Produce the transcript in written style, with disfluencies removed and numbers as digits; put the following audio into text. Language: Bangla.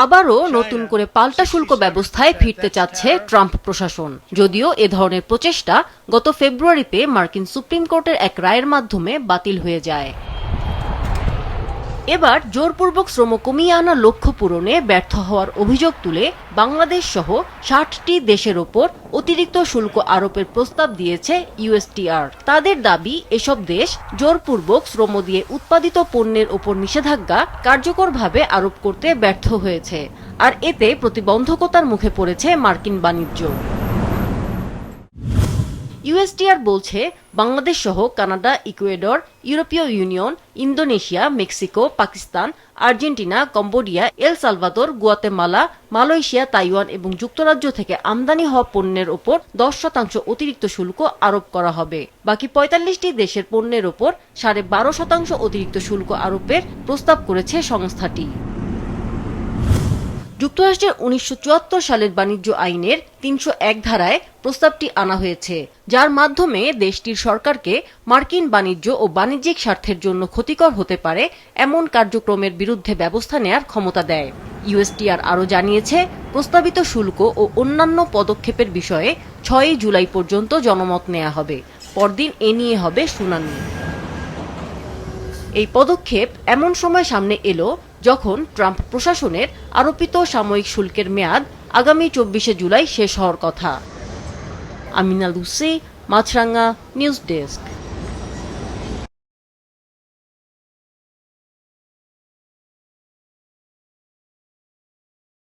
আবারও নতুন করে পাল্টা শুল্ক ব্যবস্থায় ফিরতে চাচ্ছে ট্রাম্প প্রশাসন। যদিও এ ধরনের প্রচেষ্টা গত ফেব্রুয়ারিতে মার্কিন সুপ্রিম কোর্টের এক রায়ের মাধ্যমে বাতিল হয়ে যায়। এবার জোরপূর্বক শ্রম কমিয়ে আনার লক্ষ্য পূরণে ব্যর্থ হওয়ার অভিযোগ তুলে বাংলাদেশ সহ ৬০টি দেশের ওপর অতিরিক্ত শুল্ক আরোপের প্রস্তাব দিয়েছে ইউএসটিআর। তাদের দাবি, এসব দেশ জোরপূর্বক শ্রম দিয়ে উৎপাদিত পণ্যের ওপর নিষেধাজ্ঞা কার্যকরভাবে আরোপ করতে ব্যর্থ হয়েছে, আর এতে প্রতিবন্ধকতার মুখে পড়েছে মার্কিন বাণিজ্য। ইউএসটিআর বলছে, বাংলাদেশ সহ কানাডা, ইকুয়েডর, ইউরোপীয় union, Indonesia, Mexico, Pakistan, Argentina, Cambodia, El Salvador, Guatemala, Malaysia, Taiwan এবং যুক্তরাজ্য থেকে আমদানি হওয়া পণ্যের ওপর 10% অতিরিক্ত শুল্ক আরোপ করা হবে। বাকি 45টি দেশের পণ্যের ওপর 12.5% অতিরিক্ত শুল্ক আরোপের প্রস্তাব করেছে সংস্থাটি। যুক্তরাষ্ট্রের 1974 সালের বাণিজ্য আইনের 301 ধারায় প্রস্তাবটি আনা হয়েছে, যার মাধ্যমে দেশটির সরকারকে মার্কিন বাণিজ্য ও বাণিজ্যিক স্বার্থের জন্য ক্ষতিকর হতে পারে এমন কার্যক্রমের বিরুদ্ধে ব্যবস্থা নেয়ার ক্ষমতা দেয়। ইউএসটিআর আরও জানিয়েছে, প্রস্তাবিত শুল্ক ও অন্যান্য পদক্ষেপের বিষয়ে 6 জুলাই পর্যন্ত জনমত নেওয়া হবে। পরদিন এ নিয়ে হবে শুনানি। এই পদক্ষেপ এমন সময় সামনে এলো যখন ট্রাম্প প্রশাসনের আরোপিত সাময়িক শুল্কের মেয়াদ আগামী 24শে জুলাই শেষ হওয়ার কথা। আমিনা লুসি, মাছরাঙা নিউজ ডেস্ক।